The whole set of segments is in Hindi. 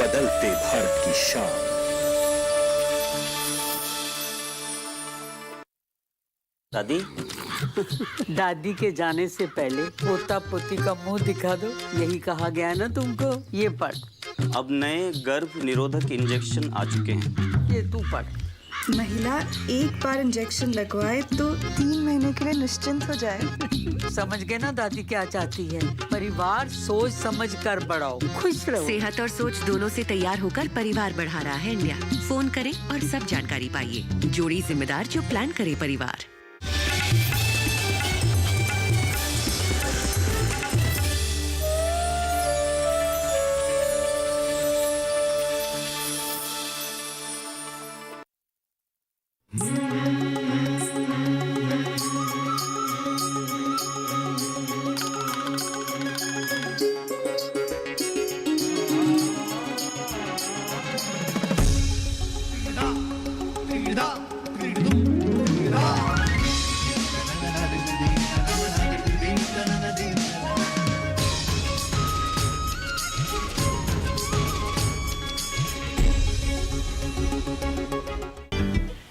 बदलते भारत की शान। दादी दादी के जाने से पहले पोता पोती का मुंह दिखा दो, यही कहा गया ना तुमको। ये पढ़। अब नए गर्भ निरोधक इंजेक्शन आ चुके हैं। ये तू पढ़। महिला एक बार इंजेक्शन लगवाए तो 3 महीने के लिए निश्चिंत हो जाए। समझ गए ना दादी क्या चाहती है? परिवार सोच समझ कर बढ़ाओ, खुश रहो। सेहत और सोच दोनों से तैयार होकर परिवार बढ़ा रहा है इंडिया। फोन करें और सब जानकारी पाइए। जोड़ी जिम्मेदार जो प्लान करे परिवार।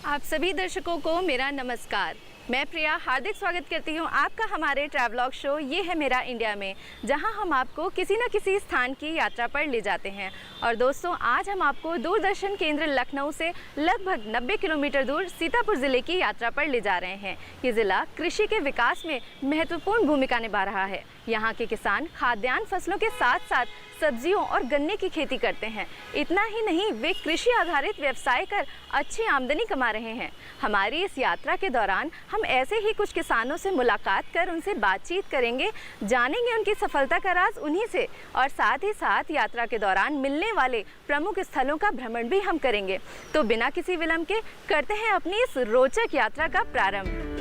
आप सभी दर्शकों को मेरा नमस्कार। मैं प्रिया हार्दिक स्वागत करती हूं आपका हमारे ट्रैवलॉग शो ये है मेरा इंडिया में, जहां हम आपको किसी न किसी स्थान की यात्रा पर ले जाते हैं। और दोस्तों, आज हम आपको दूरदर्शन केंद्र लखनऊ से लगभग 90 किलोमीटर दूर सीतापुर ज़िले की यात्रा पर ले जा रहे हैं। ये ज़िला कृषि के विकास में महत्वपूर्ण भूमिका निभा रहा है। यहाँ के किसान खाद्यान्न फसलों के साथ साथ सब्जियों और गन्ने की खेती करते हैं। इतना ही नहीं, वे कृषि आधारित व्यवसाय कर अच्छी आमदनी कमा रहे हैं। हमारी इस यात्रा के दौरान हम ऐसे ही कुछ किसानों से मुलाकात कर उनसे बातचीत करेंगे, जानेंगे उनकी सफलता का राज उन्हीं से, और साथ ही साथ यात्रा के दौरान मिलने वाले प्रमुख स्थलों का भ्रमण भी हम करेंगे। तो बिना किसी विलंब के करते हैं अपनी इस रोचक यात्रा का प्रारंभ।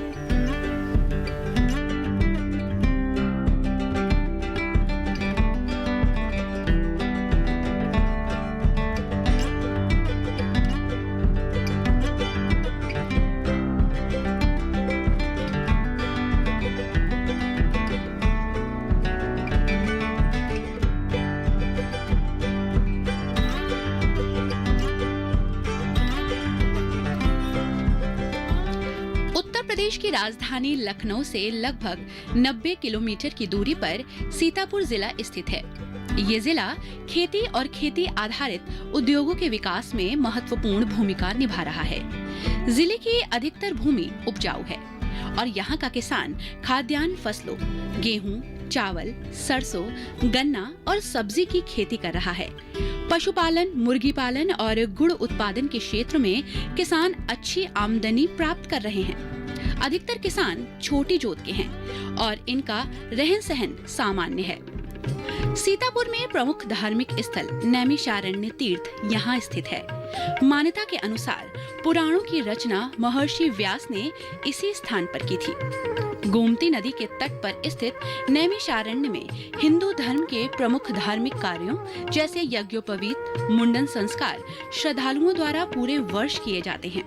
प्रदेश की राजधानी लखनऊ से लगभग 90 किलोमीटर की दूरी पर सीतापुर जिला स्थित है। ये जिला खेती और खेती आधारित उद्योगों के विकास में महत्वपूर्ण भूमिका निभा रहा है। जिले की अधिकतर भूमि उपजाऊ है और यहाँ का किसान खाद्यान्न फसलों गेहूं, चावल, सरसों, गन्ना और सब्जी की खेती कर रहा है। पशुपालन, मुर्गी पालन और गुड़ उत्पादन के क्षेत्र में किसान अच्छी आमदनी प्राप्त कर रहे हैं। अधिकतर किसान छोटी जोत के हैं और इनका रहन सहन सामान्य है। सीतापुर में प्रमुख धार्मिक स्थल नैमिषारण्य तीर्थ यहाँ स्थित है। मान्यता के अनुसार पुराणों की रचना महर्षि व्यास ने इसी स्थान पर की थी। गोमती नदी के तट पर स्थित नैमिषारण्य में हिंदू धर्म के प्रमुख धार्मिक कार्यों जैसे यज्ञोपवीत, मुंडन संस्कार श्रद्धालुओं द्वारा पूरे वर्ष किए जाते हैं।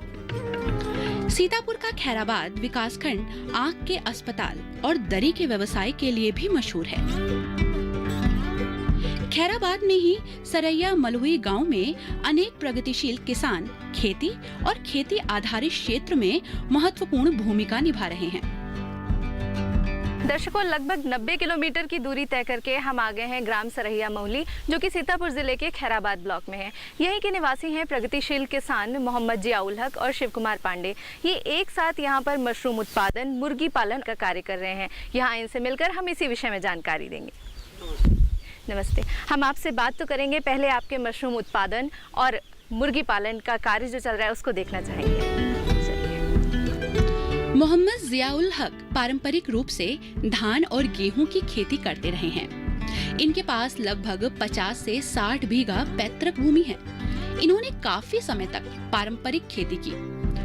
सीतापुर का खैराबाद विकासखंड आंख के अस्पताल और दरी के व्यवसाय के लिए भी मशहूर है। खैराबाद में ही सरैया मलहुई गांव में अनेक प्रगतिशील किसान खेती और खेती आधारित क्षेत्र में महत्वपूर्ण भूमिका निभा रहे हैं। दर्शकों, लगभग 90 किलोमीटर की दूरी तय करके हम आ गए हैं ग्राम सरैया महुली, जो कि सीतापुर जिले के खैराबाद ब्लॉक में है। यहीं के निवासी हैं प्रगतिशील किसान मोहम्मद जियाउल हक और शिव कुमार पांडे। ये एक साथ यहाँ पर मशरूम उत्पादन, मुर्गी पालन का कार्य कर रहे हैं। यहाँ इनसे मिलकर हम इसी विषय में जानकारी देंगे। नमस्ते। हम आपसे बात तो करेंगे, पहले आपके मशरूम उत्पादन और मुर्गी पालन का कार्य जो चल रहा है उसको देखना चाहेंगे। मोहम्मद जियाउल हक पारंपरिक रूप से धान और गेहूं की खेती करते रहे हैं। इनके पास लगभग 50 से 60 बीघा पैतृक भूमि है। इन्होंने काफी समय तक पारंपरिक खेती की,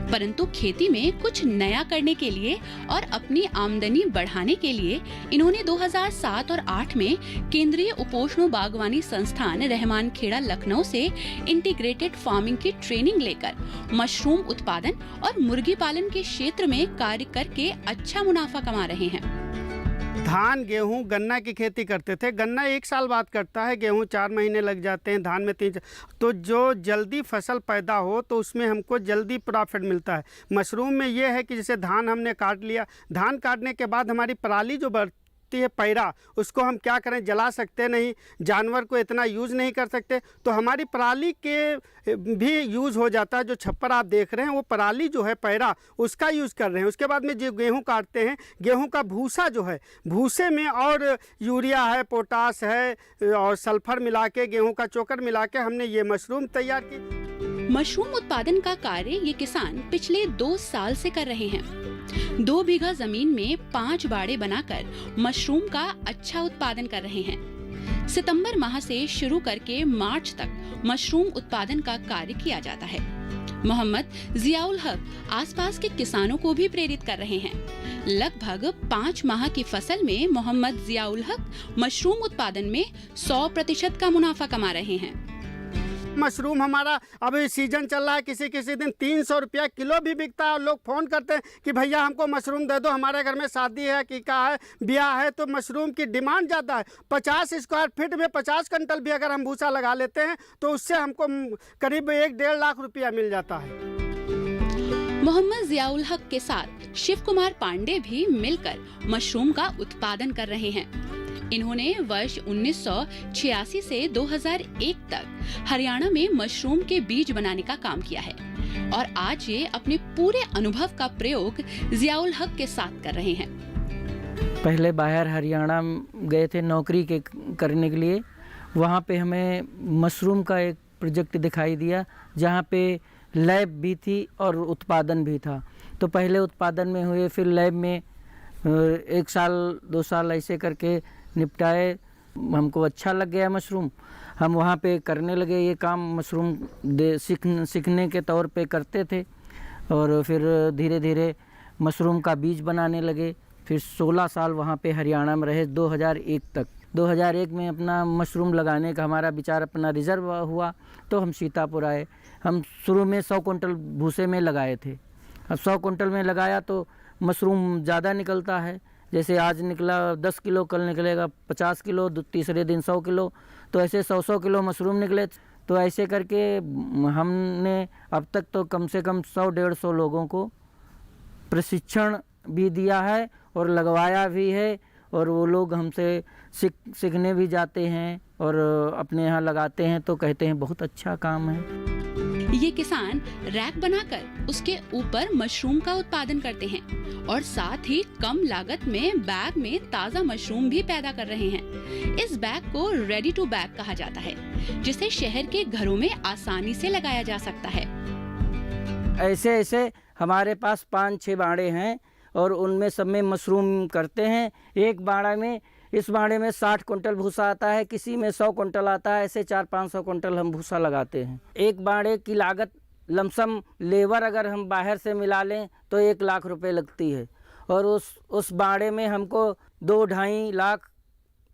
परंतु खेती में कुछ नया करने के लिए और अपनी आमदनी बढ़ाने के लिए इन्होंने 2007 और 8 में केंद्रीय उपोष्ण बागवानी संस्थान रहमान खेड़ा लखनऊ से इंटीग्रेटेड फार्मिंग की ट्रेनिंग लेकर मशरूम उत्पादन और मुर्गी पालन के क्षेत्र में कार्य करके अच्छा मुनाफा कमा रहे हैं। धान, गेहूं, गन्ना की खेती करते थे। गन्ना 1 साल बाद करता है, गेहूं 4 महीने लग जाते हैं, धान में 3। तो जो जल्दी फसल पैदा हो तो उसमें हमको जल्दी प्रॉफिट मिलता है। मशरूम में ये है कि जैसे धान हमने काट लिया, धान काटने के बाद हमारी पराली जो बढ़ती है पैरा, उसको हम क्या करें, जला सकते नहीं, जानवर को इतना यूज़ नहीं कर सकते, तो हमारी पराली के भी यूज़ हो जाता है। जो छप्पर आप देख रहे हैं वो पराली जो है पैरा, उसका यूज़ कर रहे हैं। उसके बाद में जो गेहूं काटते हैं, गेहूं का भूसा जो है, भूसे में और यूरिया है, पोटास है और सल्फर मिला के, गेहूं का चोकर मिला के हमने ये मशरूम तैयार की। मशरूम उत्पादन का कार्य ये किसान पिछले 2 साल से कर रहे हैं। 2 बीघा जमीन में 5 बाड़े बनाकर मशरूम का अच्छा उत्पादन कर रहे हैं। सितंबर माह से शुरू करके मार्च तक मशरूम उत्पादन का कार्य किया जाता है। मोहम्मद जियाउल हक आसपास के किसानों को भी प्रेरित कर रहे हैं। लगभग 5 माह की फसल में मोहम्मद जियाउल हक मशरूम उत्पादन में 100% का मुनाफा कमा रहे हैं। मशरूम हमारा अभी सीजन चल रहा है, किसी किसी दिन 300 रुपया किलो भी बिकता है। और लोग फ़ोन करते हैं कि भैया हमको मशरूम दे दो, हमारे घर में शादी है, कीका है, ब्याह है, तो मशरूम की डिमांड ज़्यादा है। 50 स्क्वायर फीट में 50 क्विंटल भी अगर हम भूसा लगा लेते हैं तो उससे हमको करीब 1-1.5 लाख रुपया मिल जाता है। मोहम्मद जियाउल हक के साथ शिव कुमार पांडे भी मिलकर मशरूम का उत्पादन कर रहे हैं। इन्होंने वर्ष 1986 से 2001 तक हरियाणा में मशरूम के बीज बनाने का काम किया है और आज ये अपने पूरे अनुभव का प्रयोग जियाउल हक के साथ कर रहे हैं। पहले बाहर हरियाणा गए थे नौकरी के करने के लिए। वहाँ पे हमें मशरूम का एक प्रोजेक्ट दिखाई दिया जहाँ पे लैब भी थी और उत्पादन भी था। तो पहले उत्पादन में हुए, फिर लैब में 1 साल 2 साल ऐसे करके निपटाए। हमको अच्छा लग गया मशरूम, हम वहाँ पे करने लगे ये काम। मशरूम सीखने के तौर पे करते थे और फिर धीरे धीरे मशरूम का बीज बनाने लगे। फिर 16 साल वहाँ पे हरियाणा में रहे, 2001 तक। 2001 में अपना मशरूम लगाने का हमारा विचार, अपना रिजर्व हुआ तो हम सीतापुर आए। हम शुरू में 100 कुंटल भूसे में लगाए थे। अब 100 कुंटल में लगाया तो मशरूम ज़्यादा निकलता है। जैसे आज निकला 10 किलो, कल निकलेगा 50 किलो, तीसरे दिन 100 किलो, तो ऐसे 100 किलो मशरूम निकले। तो ऐसे करके हमने अब तक तो कम से कम 100-150 लोगों को प्रशिक्षण भी दिया है और लगवाया भी है। और वो लोग हमसे सीखने भी जाते हैं और अपने यहाँ लगाते हैं तो कहते हैं बहुत अच्छा काम है। ये किसान रैक बनाकर उसके ऊपर मशरूम का उत्पादन करते हैं और साथ ही कम लागत में बैग में ताज़ा मशरूम भी पैदा कर रहे हैं। इस बैग को रेडी टू बैग कहा जाता है, जिसे शहर के घरों में आसानी से लगाया जा सकता है। ऐसे हमारे पास 5-6 बाड़े हैं और उनमें सब में मशरूम करते हैं। एक बाड़ा में, इस बाड़े में 60 कुंटल भूसा आता है, किसी में 100 कुंटल आता है। ऐसे 400-500 कुंटल हम भूसा लगाते हैं। एक बाड़े की लागत लमसम लेबर अगर हम बाहर से मिला लें तो 1 लाख रुपए लगती है और उस बाड़े में हमको 2-2.5 लाख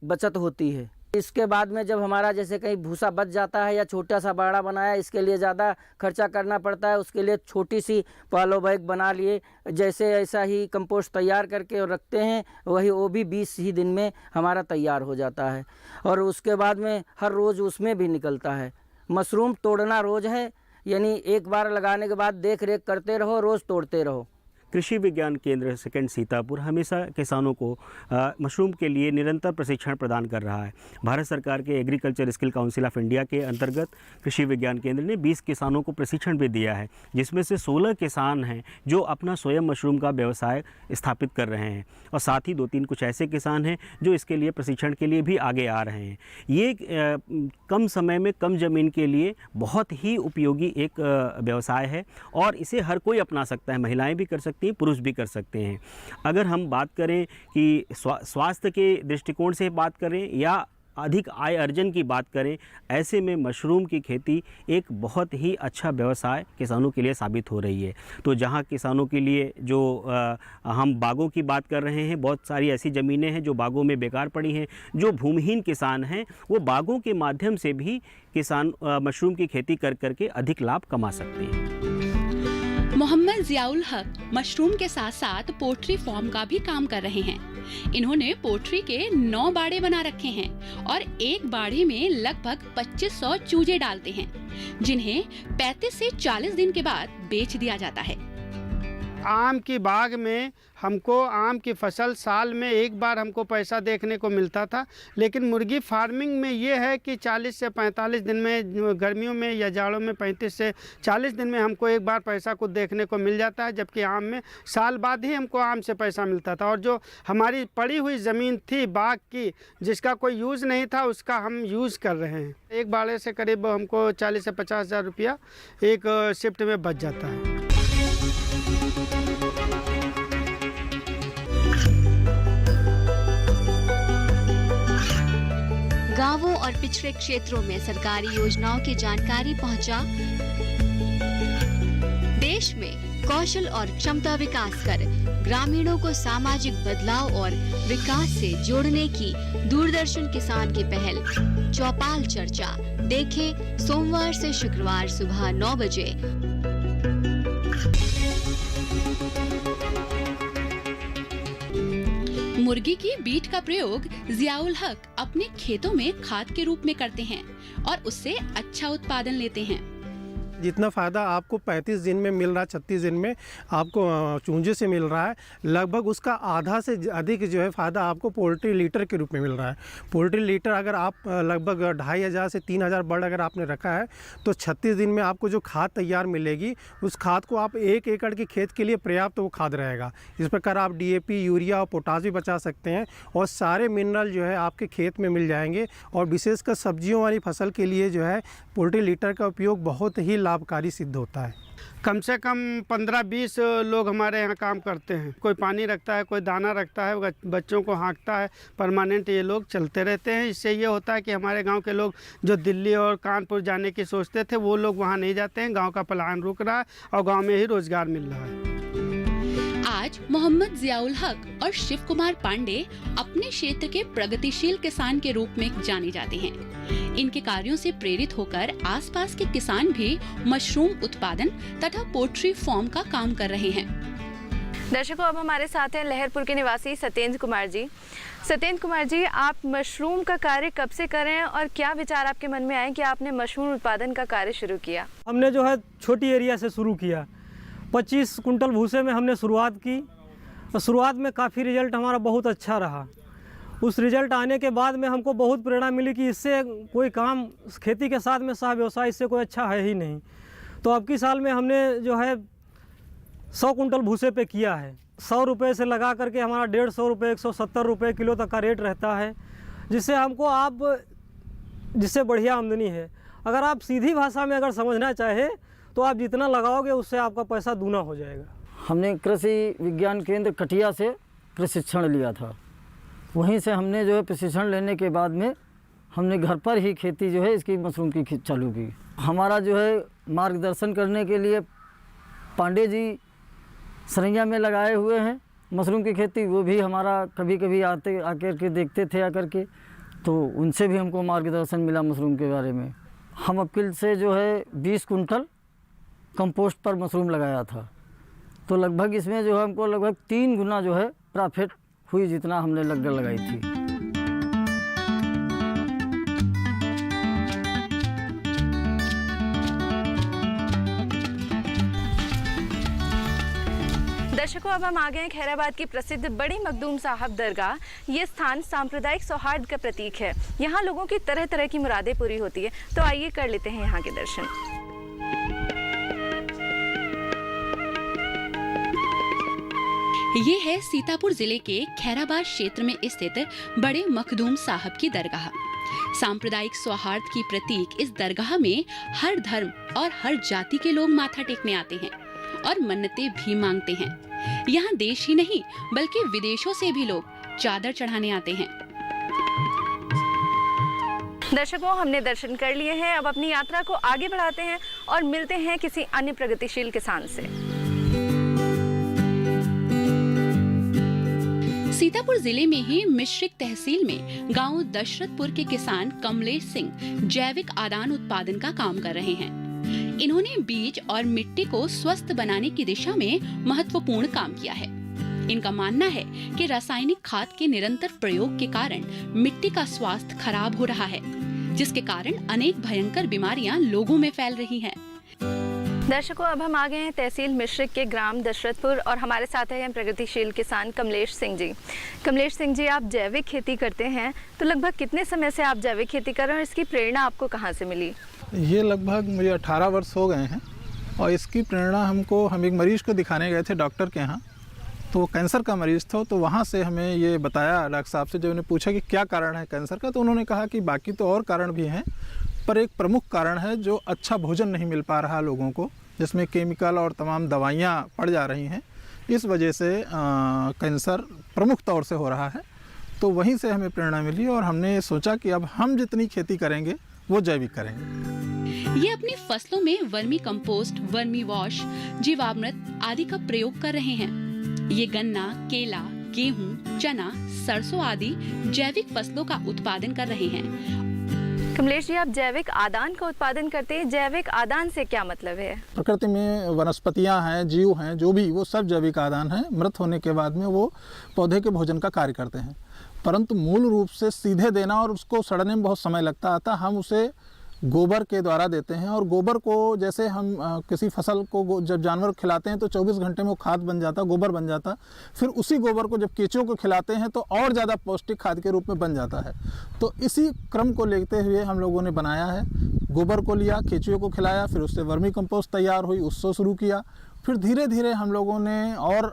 बचत होती है। इसके बाद में जब हमारा जैसे कहीं भूसा बच जाता है या छोटा सा बाड़ा बनाया, इसके लिए ज़्यादा खर्चा करना पड़ता है, उसके लिए छोटी सी पॉलो बैग बना लिए, जैसे ऐसा ही कंपोस्ट तैयार करके और रखते हैं, वो भी 20 ही दिन में हमारा तैयार हो जाता है। और उसके बाद में हर रोज़ उसमें भी निकलता है। मशरूम तोड़ना रोज़ है, यानी एक बार लगाने के बाद देख रेख करते रहो, रोज़ तोड़ते रहो। कृषि विज्ञान केंद्र सेकंड सीतापुर हमेशा किसानों को मशरूम के लिए निरंतर प्रशिक्षण प्रदान कर रहा है। भारत सरकार के agriculture skill council of India के अंतर्गत कृषि विज्ञान केंद्र ने 20 किसानों को प्रशिक्षण भी दिया है, जिसमें से 16 किसान हैं जो अपना स्वयं मशरूम का व्यवसाय स्थापित कर रहे हैं और साथ ही 2-3 कुछ ऐसे किसान हैं जो इसके लिए प्रशिक्षण के लिए भी आगे आ रहे हैं। ये कम समय में कम ज़मीन के लिए बहुत ही उपयोगी एक व्यवसाय है और इसे हर कोई अपना सकता है। महिलाएँ भी कर सकती, पुरुष भी कर सकते हैं। अगर हम बात करें कि स्वास्थ्य के दृष्टिकोण से बात करें या अधिक आय अर्जन की बात करें, ऐसे में मशरूम की खेती एक बहुत ही अच्छा व्यवसाय किसानों के लिए साबित हो रही है। तो जहां किसानों के लिए जो हम बागों की बात कर रहे हैं, बहुत सारी ऐसी ज़मीनें हैं जो बागों में बेकार पड़ी हैं। जो भूमिहीन किसान हैं वो बागों के माध्यम से भी किसान मशरूम की खेती कर करके अधिक लाभ कमा सकते हैं। मोहम्मद जियाउल हक मशरूम के साथ साथ पोल्ट्री फार्म का भी काम कर रहे हैं। इन्होंने पोल्ट्री के 9 बाड़े बना रखे हैं और एक बाड़े में लगभग 2500 चूजे डालते हैं, जिन्हें 35 से 40 दिन के बाद बेच दिया जाता है। आम की बाग में हमको आम की फसल साल में एक बार हमको पैसा देखने को मिलता था, लेकिन मुर्गी फार्मिंग में ये है कि 40 से 45 दिन में, गर्मियों में या जाड़ों में 35 से 40 दिन में हमको एक बार पैसा को देखने को मिल जाता है, जबकि आम में साल बाद ही हमको आम से पैसा मिलता था। और जो हमारी पड़ी हुई ज़मीन थी बाग की, जिसका कोई यूज़ नहीं था, उसका हम यूज़ कर रहे हैं। एक बाड़े से करीब हमको 40 से 50 हज़ार रुपया एक शिफ्ट में बच जाता है। गांवों और पिछड़े क्षेत्रों में सरकारी योजनाओं की जानकारी पहुंचा। देश में कौशल और क्षमता विकास कर ग्रामीणों को सामाजिक बदलाव और विकास से जोड़ने की दूरदर्शन किसान की पहल चौपाल चर्चा देखें सोमवार से शुक्रवार सुबह 9 बजे। मुर्गी की बीट का प्रयोग जियाउल हक अपने खेतों में खाद के रूप में करते हैं और उससे अच्छा उत्पादन लेते हैं। जितना फ़ायदा आपको 35 दिन में मिल रहा है, 36 दिन में आपको चूजे से मिल रहा है, लगभग उसका आधा से अधिक जो है फ़ायदा आपको पोल्ट्री लीटर के रूप में मिल रहा है। पोल्ट्री लीटर अगर आप लगभग 2500 से 3000 बर्ड अगर आपने रखा है तो 36 दिन में आपको जो खाद तैयार मिलेगी, उस खाद को आप 1 एकड़ के खेत के लिए पर्याप्त वो खाद रहेगा। इस प्रकार आप DAP, यूरिया और पोटाश भी बचा सकते हैं और सारे मिनरल जो है आपके खेत में मिल जाएंगे। और विशेषकर सब्जियों वाली फसल के लिए जो है पोल्ट्री लीटर का उपयोग बहुत ही लाभकारी सिद्ध होता है। कम से कम 15-20 लोग हमारे यहाँ काम करते हैं। कोई पानी रखता है, कोई दाना रखता है, बच्चों को हाँकता है। परमानेंट ये लोग चलते रहते हैं। इससे ये होता है कि हमारे गांव के लोग जो दिल्ली और कानपुर जाने की सोचते थे, वो लोग वहाँ नहीं जाते हैं। गांव का पलायन रुक रहा है और गांव में ही रोजगार मिल रहा है। आज मोहम्मद जियाउल हक और शिव कुमार पांडे अपने क्षेत्र के प्रगतिशील किसान के रूप में जाने जाते हैं। इनके कार्यों से प्रेरित होकर आसपास के किसान भी मशरूम उत्पादन तथा पोल्ट्री फार्म का काम कर रहे हैं। दर्शकों, अब हमारे साथ हैं लहरपुर के निवासी सत्येंद्र कुमार जी। सत्येंद्र कुमार जी, आप मशरूम का कार्य कब से कर रहे हैं और क्या विचार आपके मन में आए कि आपने मशरूम उत्पादन का कार्य शुरू किया? हमने जो है छोटी एरिया से शुरू किया। 25 कुंटल भूसे में हमने शुरुआत की और शुरुआत में काफ़ी रिजल्ट हमारा बहुत अच्छा रहा। उस रिजल्ट आने के बाद में हमको बहुत प्रेरणा मिली कि इससे कोई काम, खेती के साथ में सह व्यवसाय, इससे कोई अच्छा है ही नहीं। तो अब की साल में हमने जो है 100 कुंटल भूसे पे किया है। 100 रुपये से लगा करके हमारा 150 रुपये, 170 रुपये किलो तक का रेट रहता है, जिससे हमको जिससे बढ़िया आमदनी है। अगर आप सीधी भाषा में अगर समझना चाहे तो आप जितना लगाओगे उससे आपका पैसा दूना हो जाएगा। हमने कृषि विज्ञान केंद्र कटिया से प्रशिक्षण लिया था। वहीं से हमने जो है प्रशिक्षण लेने के बाद में हमने घर पर ही खेती जो है इसकी मशरूम की चालू की। हमारा जो है मार्गदर्शन करने के लिए पांडे जी सरैया में लगाए हुए हैं मशरूम की खेती। वो भी हमारा कभी कभी आकर के देखते थे आकर के, तो उनसे भी हमको मार्गदर्शन मिला मशरूम के बारे में। हम अप्रैल से जो है 20 कुंटल कंपोस्ट पर मशरूम लगाया था, तो लगभग इसमें जो है हमको लगभग 3 गुना जो है प्रॉफिट हुई जितना हमने लगाई थी। दर्शकों, अब हम आ गए हैं खैराबाद की प्रसिद्ध बड़ी मखदूम साहब दरगाह। ये स्थान सांप्रदायिक सौहार्द का प्रतीक है। यहाँ लोगों की तरह तरह की मुरादें पूरी होती है। तो आइए कर लेते हैं यहाँ के दर्शन। ये है सीतापुर जिले के खैराबाद क्षेत्र में स्थित बड़े मखदूम साहब की दरगाह। सांप्रदायिक सौहार्द की प्रतीक इस दरगाह में हर धर्म और हर जाति के लोग माथा टेकने आते हैं और मन्नतें भी मांगते हैं। यहाँ देश ही नहीं बल्कि विदेशों से भी लोग चादर चढ़ाने आते हैं। दर्शकों, हमने दर्शन कर लिए हैं। अब अपनी यात्रा को आगे बढ़ाते हैं और मिलते हैं किसी अन्य प्रगतिशील किसान से। सीतापुर जिले में ही मिश्रिक तहसील में गांव दशरथपुर के किसान कमलेश सिंह जैविक आदान उत्पादन का काम कर रहे हैं। इन्होंने बीज और मिट्टी को स्वस्थ बनाने की दिशा में महत्वपूर्ण काम किया है। इनका मानना है कि रासायनिक खाद के निरंतर प्रयोग के कारण मिट्टी का स्वास्थ्य खराब हो रहा है, जिसके कारण अनेक भयंकर बीमारियां लोगों में फैल रही हैं। दर्शकों, अब हम आ गए हैं तहसील मिश्रिक के ग्राम दशरथपुर और हमारे साथ हैं प्रगतिशील किसान कमलेश सिंह जी। कमलेश सिंह जी, आप जैविक खेती करते हैं, तो लगभग कितने समय से आप जैविक खेती कर रहे हैं और इसकी प्रेरणा आपको कहाँ से मिली? ये लगभग मुझे 18 वर्ष हो गए हैं और इसकी प्रेरणा हम एक मरीज़ को दिखाने गए थे डॉक्टर के यहाँ, तो वो कैंसर का मरीज़ था। तो वहाँ से हमें ये बताया डॉक्टर साहब से, जब उन्हें पूछा कि क्या कारण है कैंसर का, तो उन्होंने कहा कि बाकी तो और कारण भी हैं, पर एक प्रमुख कारण है जो अच्छा भोजन नहीं मिल पा रहा लोगों को, जिसमें केमिकल और तमाम दवाइयाँ पड़ जा रही हैं। इस वजह से कैंसर प्रमुख तौर से हो रहा है। तो वहीं से हमें प्रेरणा मिली और हमने सोचा कि अब हम जितनी खेती करेंगे वो जैविक करेंगे। ये अपनी फसलों में वर्मी कंपोस्ट, वर्मी वॉश, जीवामृत आदि का प्रयोग कर रहे हैं। ये गन्ना, केला, गेहूं, चना, सरसों आदि जैविक फसलों का उत्पादन कर रहे हैं। कमलेश जी, आप जैविक आदान का उत्पादन करते हैं। जैविक आदान से क्या मतलब है? प्रकृति में वनस्पतियां हैं, जीव हैं, जो भी, वो सब जैविक आदान हैं। मृत होने के बाद में वो पौधे के भोजन का कार्य करते हैं, परंतु मूल रूप से सीधे देना और उसको सड़ने में बहुत समय लगता आता। हम उसे गोबर के द्वारा देते हैं और गोबर को जैसे हम किसी फसल को जब जानवर खिलाते हैं तो 24 घंटे में वो खाद बन जाता, गोबर बन जाता। फिर उसी गोबर को जब केंचुओं को खिलाते हैं तो और ज़्यादा पौष्टिक खाद के रूप में बन जाता है। तो इसी क्रम को लेते हुए हम लोगों ने बनाया है। गोबर को लिया, केंचुओं को खिलाया, फिर उससे वर्मी कंपोस्ट तैयार हुई, उससे शुरू किया। फिर धीरे धीरे हम लोगों ने और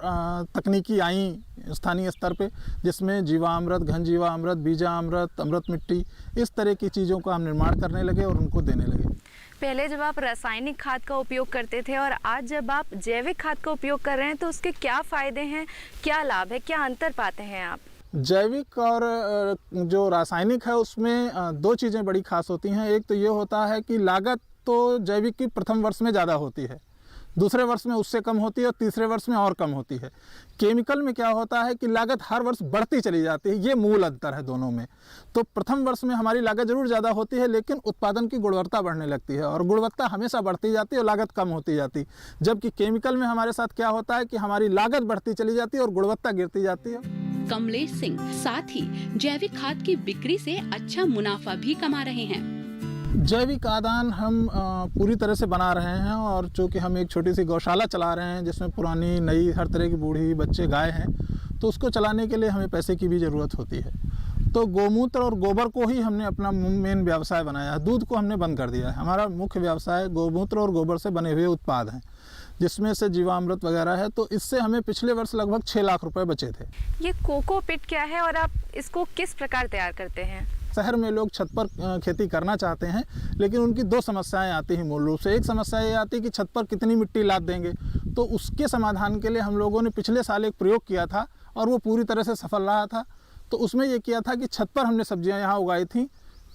तकनीकी आई स्थानीय स्तर पे, जिसमें जीवामृत, घन जीवामृत, बीजामृत, अमृत मिट्टी, इस तरह की चीज़ों का हम निर्माण करने लगे और उनको देने लगे। पहले जब आप रासायनिक खाद का उपयोग करते थे और आज जब आप जैविक खाद का उपयोग कर रहे हैं, तो उसके क्या फ़ायदे हैं, क्या लाभ है, क्या अंतर पाते हैं आप? जैविक और जो रासायनिक है उसमें दो चीज़ें बड़ी खास होती हैं। एक तो ये होता है कि लागत तो जैविक की प्रथम वर्ष में ज़्यादा होती है, दूसरे वर्ष में उससे कम होती है और तीसरे वर्ष में और कम होती है। केमिकल में क्या होता है कि लागत हर वर्ष बढ़ती चली जाती है, ये मूल अंतर है दोनों में। तो प्रथम वर्ष में हमारी लागत जरूर ज़्यादा होती है, लेकिन उत्पादन की गुणवत्ता बढ़ने लगती है और गुणवत्ता हमेशा बढ़ती जाती है और लागत कम होती जाती। जबकि केमिकल में हमारे साथ क्या होता है कि हमारी लागत बढ़ती चली जाती है और गुणवत्ता गिरती जाती है। कमलेश सिंह साथ ही जैविक खाद की बिक्री से अच्छा मुनाफा भी कमा रहे हैं। जैविक आदान हम पूरी तरह से बना रहे हैं और चूँकि हम एक छोटी सी गौशाला चला रहे हैं जिसमें पुरानी नई हर तरह की बूढ़ी बच्चे गाय हैं, तो उसको चलाने के लिए हमें पैसे की भी ज़रूरत होती है। तो गोमूत्र और गोबर को ही हमने अपना मेन व्यवसाय बनाया है। दूध को हमने बंद कर दिया है। हमारा मुख्य व्यवसाय गोमूत्र और गोबर से बने हुए उत्पाद हैं, जिसमें से जीवामृत वगैरह है। तो इससे हमें पिछले वर्ष लगभग 6 लाख रुपए बचे थे। ये कोकोपीट क्या है और आप इसको किस प्रकार तैयार करते हैं? शहर में लोग छत पर खेती करना चाहते हैं, लेकिन उनकी दो समस्याएं आती हैं मूल रूप से। एक समस्या ये आती है कि छत पर कितनी मिट्टी लाद देंगे, तो उसके समाधान के लिए हम लोगों ने पिछले साल एक प्रयोग किया था और वो पूरी तरह से सफल रहा था। तो उसमें ये किया था कि छत पर हमने सब्जियां यहाँ उगाई थी,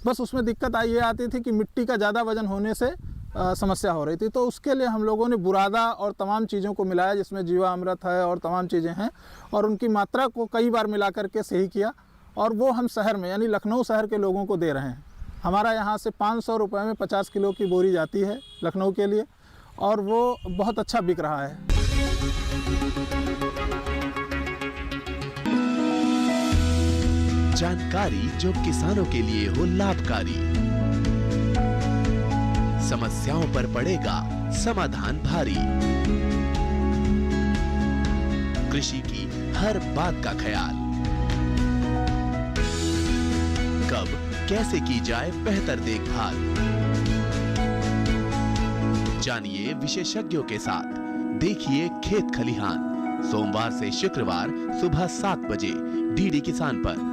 बस उसमें दिक्कत ये आती थी कि मिट्टी का ज़्यादा वजन होने से समस्या हो रही थी। तो उसके लिए हम लोगों ने बुरादा और तमाम चीज़ों को मिलाया, जिसमें जीवामृत है और तमाम चीज़ें हैं, और उनकी मात्रा को कई बार मिला करके सही किया और वो हम शहर में यानी लखनऊ शहर के लोगों को दे रहे हैं। हमारा यहाँ से 500 रुपये में 50 किलो की बोरी जाती है लखनऊ के लिए और वो बहुत अच्छा बिक रहा है। जानकारी जो किसानों के लिए हो लाभकारी, समस्याओं पर पड़ेगा समाधान भारी, कृषि की हर बात का ख्याल, कब कैसे की जाए बेहतर देखभाल। जानिए विशेषज्ञों के साथ, देखिए खेत खलिहान, सोमवार से शुक्रवार सुबह 7 बजे डीडी किसान पर।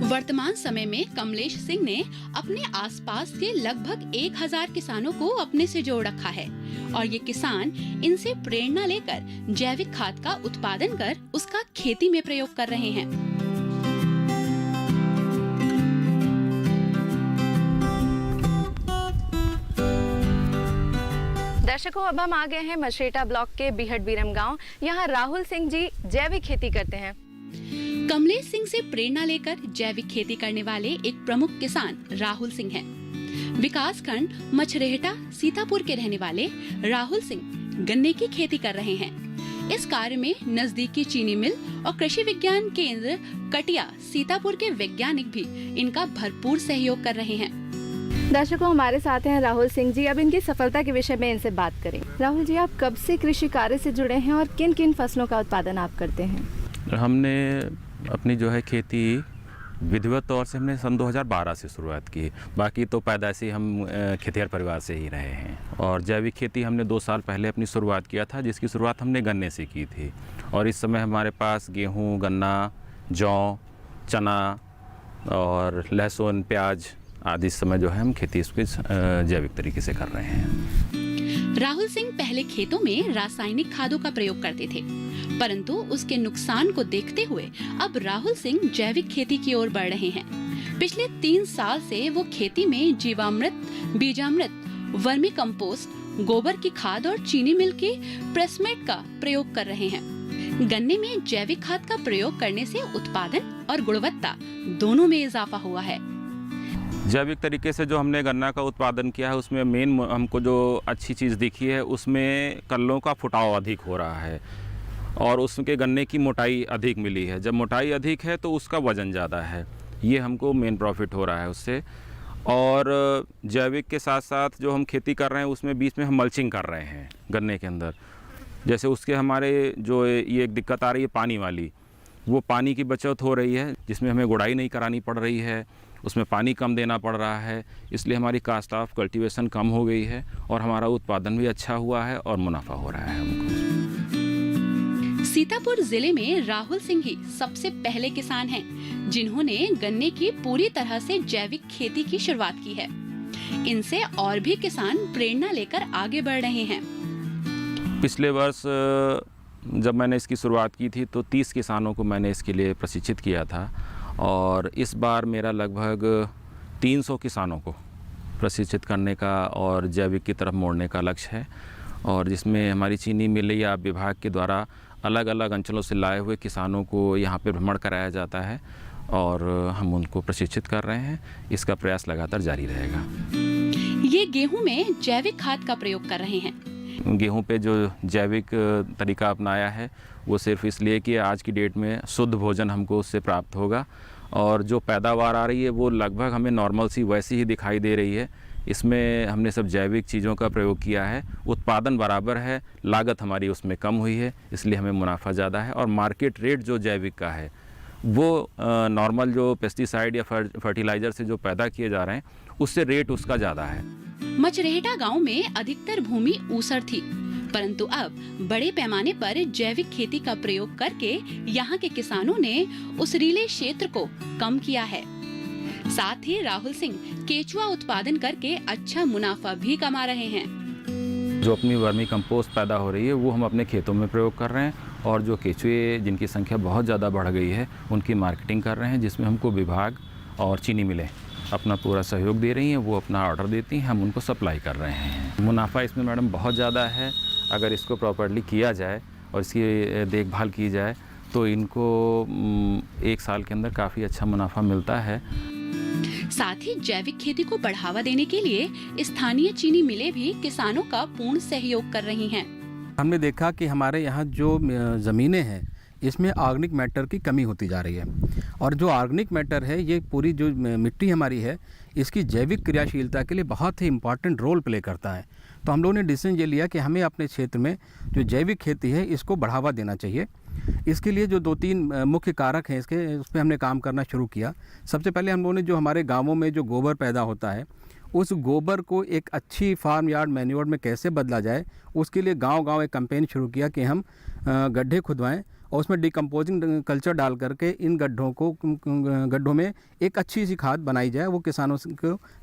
वर्तमान समय में कमलेश सिंह ने अपने आसपास के लगभग 1000 किसानों को अपने से जोड़ रखा है और ये किसान इनसे प्रेरणा लेकर जैविक खाद का उत्पादन कर उसका खेती में प्रयोग कर रहे हैं। दर्शकों, अब हम आ गए हैं मशेटा ब्लॉक के बिहट बीरम गांव। यहाँ राहुल सिंह जी जैविक खेती करते हैं। कमलेश सिंह से प्रेरणा लेकर जैविक खेती करने वाले एक प्रमुख किसान राहुल सिंह हैं। विकासखंड मछरेहटा सीतापुर के रहने वाले राहुल सिंह गन्ने की खेती कर रहे हैं। इस कार्य में नजदीकी चीनी मिल और कृषि विज्ञान केंद्र कटिया सीतापुर के वैज्ञानिक भी इनका भरपूर सहयोग कर रहे हैं। दर्शकों, हमारे साथ हैं राहुल सिंह जी। अब इनकी सफलता के विषय में इनसे बात करें। राहुल जी, आप कब से कृषि कार्य से जुड़े हैं और किन किन फसलों का उत्पादन आप करते हैं? हमने अपनी जो है खेती विधिवत तौर से हमने सन 2012 से शुरुआत की। बाकी तो पैदाइशी हम खेतिहर परिवार से ही रहे हैं। और जैविक खेती हमने 2 साल पहले अपनी शुरुआत किया था, जिसकी शुरुआत हमने गन्ने से की थी। और इस समय हमारे पास गेहूँ, गन्ना, जौ, चना और लहसुन, प्याज आदि इस समय जो है हम खेती इसके जैविक तरीके से कर रहे हैं। राहुल सिंह पहले खेतों में रासायनिक खादों का प्रयोग करते थे, परंतु उसके नुकसान को देखते हुए अब राहुल सिंह जैविक खेती की ओर बढ़ रहे हैं। पिछले 3 साल से वो खेती में जीवामृत, बीजामृत, वर्मी कंपोस्ट, गोबर की खाद और चीनी मिल के प्रेसमेट का प्रयोग कर रहे हैं। गन्ने में जैविक खाद का प्रयोग करने से उत्पादन और गुणवत्ता दोनों में इजाफा हुआ है। जैविक तरीके से जो हमने गन्ना का उत्पादन किया है, उसमें मेन हमको जो अच्छी चीज़ दिखी है, उसमें कल्लों का फुटाव अधिक हो रहा है और उसके गन्ने की मोटाई अधिक मिली है। जब मोटाई अधिक है तो उसका वज़न ज़्यादा है, ये हमको मेन प्रॉफिट हो रहा है उससे। और जैविक के साथ साथ जो हम खेती कर रहे हैं उसमें बीच में हम मल्चिंग कर रहे हैं गन्ने के अंदर। जैसे उसके हमारे जो ये एक दिक्कत आ रही है पानी वाली, वो पानी की बचत हो रही है, जिसमें हमें गुड़ाई नहीं करानी पड़ रही है, उसमें पानी कम देना पड़ रहा है। इसलिए हमारी कास्ट ऑफ कल्टीवेशन कम हो गई है और हमारा उत्पादन भी अच्छा हुआ है और मुनाफा हो रहा है हमको। सीतापुर जिले में राहुल सिंह ही सबसे पहले किसान हैं जिन्होंने गन्ने की पूरी तरह से जैविक खेती की शुरुआत की है। इनसे और भी किसान प्रेरणा लेकर आगे बढ़ रहे हैं। पिछले वर्ष जब मैंने इसकी शुरुआत की थी तो 30 किसानों को मैंने इसके लिए प्रशिक्षित किया था और इस बार मेरा लगभग 300 किसानों को प्रशिक्षित करने का और जैविक की तरफ मोड़ने का लक्ष्य है। और जिसमें हमारी चीनी मिल या विभाग के द्वारा अलग अलग अंचलों से लाए हुए किसानों को यहाँ पे भ्रमण कराया जाता है और हम उनको प्रशिक्षित कर रहे हैं। इसका प्रयास लगातार जारी रहेगा। ये गेहूं में जैविक खाद का प्रयोग कर रहे हैं। गेहूं पे जो जैविक तरीका अपनाया है वो सिर्फ इसलिए कि आज की डेट में शुद्ध भोजन हमको उससे प्राप्त होगा और जो पैदावार आ रही है वो लगभग हमें नॉर्मल सी वैसी ही दिखाई दे रही है। इसमें हमने सब जैविक चीज़ों का प्रयोग किया है। उत्पादन बराबर है, लागत हमारी उसमें कम हुई है, इसलिए हमें मुनाफा ज़्यादा है और मार्केट रेट जो जैविक का है वो नॉर्मल जो पेस्टिसाइड या फर्टिलाइज़र से जो पैदा किए जा रहे हैं उससे रेट उसका ज़्यादा है। मचरेहटा गांव में अधिकतर भूमि ऊसर थी, परंतु अब बड़े पैमाने पर जैविक खेती का प्रयोग करके यहाँ के किसानों ने उस रीले क्षेत्र को कम किया है। साथ ही राहुल सिंह केचुआ उत्पादन करके अच्छा मुनाफा भी कमा रहे हैं। जो अपनी वर्मी कंपोस्ट पैदा हो रही है वो हम अपने खेतों में प्रयोग कर रहे हैं और जो केचुए जिनकी संख्या बहुत ज़्यादा बढ़ गई है उनकी मार्केटिंग कर रहे हैं, जिसमें हमको विभाग और चीनी मिलें अपना पूरा सहयोग दे रही हैं। वो अपना ऑर्डर देती हैं, हम उनको सप्लाई कर रहे हैं। मुनाफा इसमें मैडम बहुत ज़्यादा है। अगर इसको प्रॉपर्ली किया जाए और इसकी देखभाल की जाए तो इनको 1 साल के अंदर काफ़ी अच्छा मुनाफा मिलता है। साथ ही जैविक खेती को बढ़ावा देने के लिए स्थानीय चीनी मिलें भी किसानों का पूर्ण सहयोग कर रही हैं। हमने देखा कि हमारे यहाँ जो ज़मीनें हैं इसमें ऑर्गेनिक मैटर की कमी होती जा रही है और जो ऑर्गेनिक मैटर है ये पूरी जो मिट्टी हमारी है इसकी जैविक क्रियाशीलता के लिए बहुत ही इम्पॉर्टेंट रोल प्ले करता है। तो हम लोगों ने डिसीजन ये लिया कि हमें अपने क्षेत्र में जो जैविक खेती है इसको बढ़ावा देना चाहिए। इसके लिए जो 2-3 मुख्य कारक हैं इसके, उस पर हमने काम करना शुरू किया। सबसे पहले हम लोगों ने जो हमारे गाँवों में जो गोबर पैदा होता है उस गोबर को एक अच्छी फार्म यार्ड मैन्योर में कैसे बदला जाए, उसके लिए गांव-गांव एक कैंपेन शुरू किया कि हम गड्ढे खुदवाएं और उसमें डिकम्पोजिंग कल्चर डाल करके इन गड्ढों में एक अच्छी सी खाद बनाई जाए, वो किसानों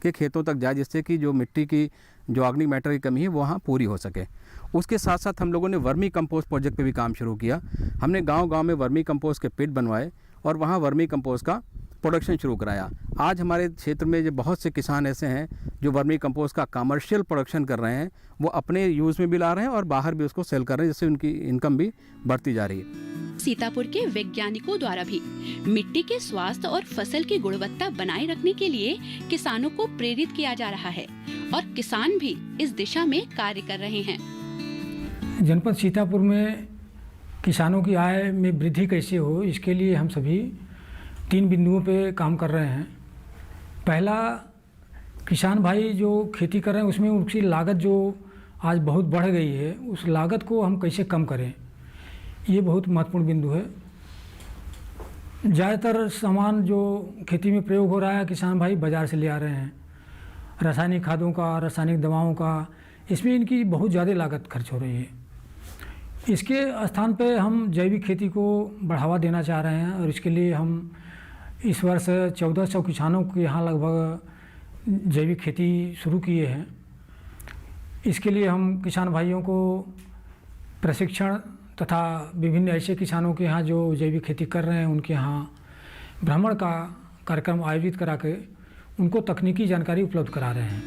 के खेतों तक जाए, जिससे कि जो मिट्टी की जो ऑर्गेनिक मैटर की कमी है वो वहाँ पूरी हो सके। उसके साथ साथ हम लोगों ने वर्मी कंपोस्ट प्रोजेक्ट पे भी काम शुरू किया। हमने गांव-गांव में वर्मी कंपोस्ट के पिट बनवाए और वहाँ वर्मी कंपोस्ट का प्रोडक्शन शुरू कराया। आज हमारे क्षेत्र में जो बहुत से किसान ऐसे हैं जो वर्मी कंपोस्ट का कमर्शियल प्रोडक्शन कर रहे हैं, वो अपने यूज़ में भी ला रहे हैं और बाहर भी उसको सेल कर रहे हैं, जिससे उनकी इनकम भी बढ़ती जा रही है। सीतापुर के वैज्ञानिकों द्वारा भी मिट्टी के स्वास्थ्य और फसल की गुणवत्ता बनाए रखने के लिए किसानों को प्रेरित किया जा रहा है और किसान भी इस दिशा में कार्य कर रहे हैं। जनपद सीतापुर में किसानों की आय में वृद्धि कैसे हो, इसके लिए हम सभी 3 बिंदुओं पे काम कर रहे हैं। पहला, किसान भाई जो खेती कर रहे हैं उसमें उसकी लागत जो आज बहुत बढ़ गई है, उस लागत को हम कैसे कम करें, ये बहुत महत्वपूर्ण बिंदु है। ज़्यादातर सामान जो खेती में प्रयोग हो रहा है किसान भाई बाज़ार से ले आ रहे हैं, रासायनिक खादों का, रासायनिक दवाओं का, इसमें इनकी बहुत ज़्यादा लागत खर्च हो रही है। इसके स्थान पे हम जैविक खेती को बढ़ावा देना चाह रहे हैं और इसके लिए हम इस वर्ष 1400 किसानों के यहाँ लगभग जैविक खेती शुरू किए हैं। इसके लिए हम किसान भाइयों को प्रशिक्षण तथा विभिन्न ऐसे किसानों के यहाँ जो जैविक खेती कर रहे हैं उनके यहाँ भ्रमण का कार्यक्रम आयोजित करा के उनको तकनीकी जानकारी उपलब्ध करा रहे हैं।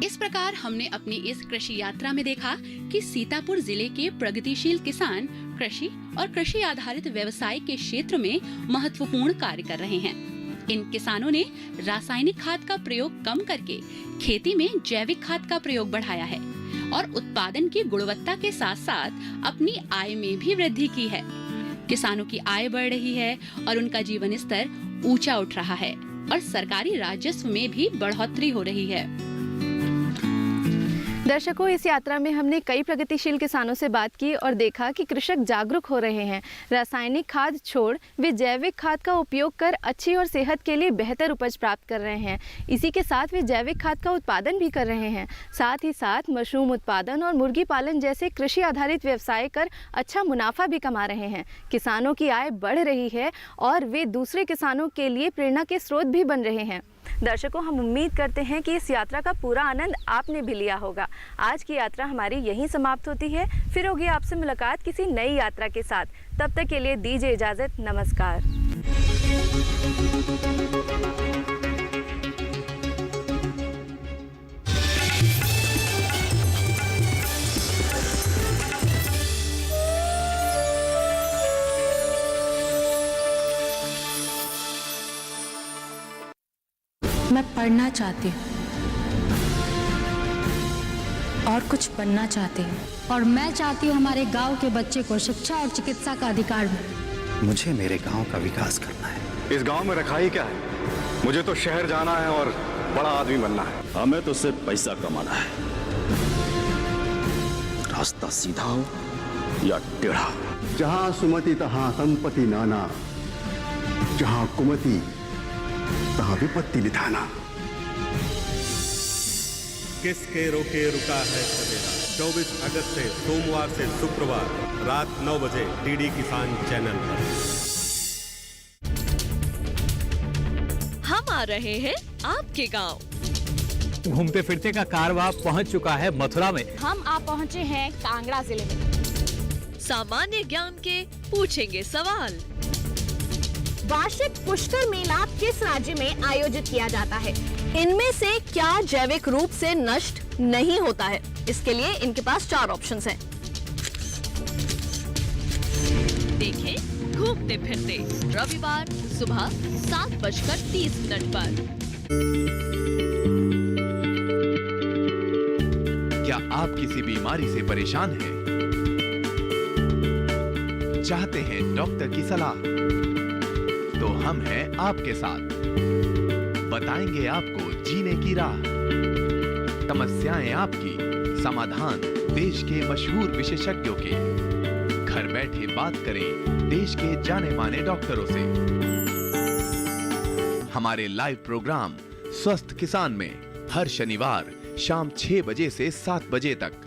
इस प्रकार हमने अपनी इस कृषि यात्रा में देखा कि सीतापुर जिले के प्रगतिशील किसान कृषि और कृषि आधारित व्यवसाय के क्षेत्र में महत्वपूर्ण कार्य कर रहे हैं। इन किसानों ने रासायनिक खाद का प्रयोग कम करके खेती में जैविक खाद का प्रयोग बढ़ाया है और उत्पादन की गुणवत्ता के साथ साथ अपनी आय में भी वृद्धि की है। किसानों की आय बढ़ रही है और उनका जीवन स्तर ऊंचा उठ रहा है और सरकारी राजस्व में भी बढ़ोतरी हो रही है। दर्शकों, इस यात्रा में हमने कई प्रगतिशील किसानों से बात की और देखा कि कृषक जागरूक हो रहे हैं। रासायनिक खाद छोड़ वे जैविक खाद का उपयोग कर अच्छी और सेहत के लिए बेहतर उपज प्राप्त कर रहे हैं। इसी के साथ वे जैविक खाद का उत्पादन भी कर रहे हैं। साथ ही साथ मशरूम उत्पादन और मुर्गी पालन जैसे कृषि आधारित व्यवसाय कर अच्छा मुनाफा भी कमा रहे हैं। किसानों की आय बढ़ रही है और वे दूसरे किसानों के लिए प्रेरणा के स्रोत भी बन रहे हैं। दर्शकों, हम उम्मीद करते हैं कि इस यात्रा का पूरा आनंद आपने भी लिया होगा। आज की यात्रा हमारी यहीं समाप्त होती है। फिर होगी आपसे मुलाकात किसी नई यात्रा के साथ। तब तक के लिए दीजिए इजाज़त। नमस्कार। मैं पढ़ना चाहती हूँ और कुछ बनना चाहती हूँ, और मैं चाहती हूँ हमारे गांव के बच्चे को शिक्षा और चिकित्सा का अधिकार मिले। मुझे मेरे गांव का विकास करना है। इस गांव में रखाई क्या है? मुझे तो शहर जाना है और बड़ा आदमी बनना है। हमें तो सिर्फ पैसा कमाना है। रास्ता सीधा हो या टेढ़ा। जहाँ सुमति तहाँ संपत्ति नाना, जहाँ कुमति तहाँ विपत्ति निधाना। किसके रोके रुका है सवेरा। 24 अगस्त से सोमवार से शुक्रवार रात 9 बजे डीडी किसान चैनल पर। हम आ रहे हैं आपके गांव। घूमते फिरते का कारवां पहुंच चुका है मथुरा में। हम आप पहुंचे हैं कांगड़ा जिले में। सामान्य ज्ञान के पूछेंगे सवाल। वार्षिक पुष्कर मेला किस राज्य में आयोजित किया जाता है? इनमें से क्या जैविक रूप से नष्ट नहीं होता है? इसके लिए इनके पास 4 ऑप्शंस हैं। देखें घूमते फिरते रविवार सुबह 7:30 पर। क्या आप किसी बीमारी से परेशान हैं? चाहते हैं डॉक्टर की सलाह? तो हम हैं आपके साथ। बताएंगे आपको जीने की राह। समस्याएं आपकी, समाधान देश के मशहूर विशेषज्ञों के। घर बैठे बात करें देश के जाने माने डॉक्टरों से। हमारे लाइव प्रोग्राम स्वस्थ किसान में हर शनिवार शाम 6 बजे से 7 बजे तक।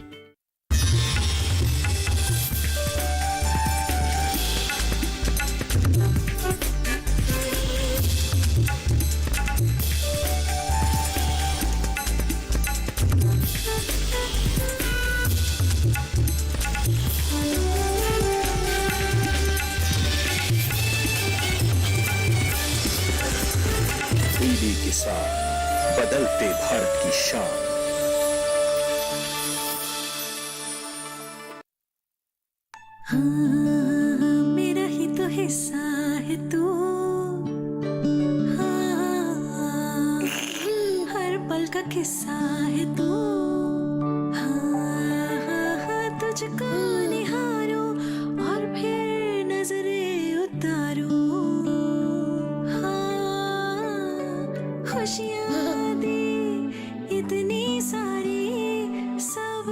के साथ बदलते भारत की शान। मेरा ही तो हिस्सा है तू, हर पल का किस्सा है तू, तुझको निहारूं और फिर नजरें उतारूं, खुशियाँ दी इतनी सारी सब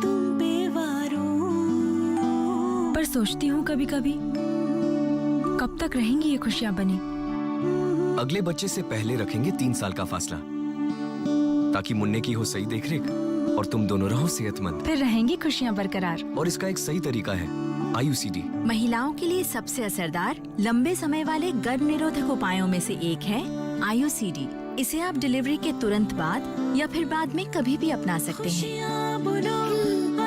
तुम पे वारूं। पर सोचती हूँ कभी कभी कब तक रहेंगी ये खुशियाँ बनी। अगले बच्चे से पहले रखेंगे 3 साल का फासला, ताकि मुन्ने की हो सही देखरेख और तुम दोनों रहो सेहतमंद। फिर रहेंगी खुशियाँ बरकरार। और इसका एक सही तरीका है IUCD। महिलाओं के लिए सबसे असरदार लंबे समय वाले गर्भ निरोधक उपायों में से एक है IUCD। इसे आप डिलीवरी के तुरंत बाद या फिर बाद में कभी भी अपना सकते हैं। खुशियाँ बोलो,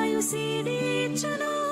IUCD चुनो।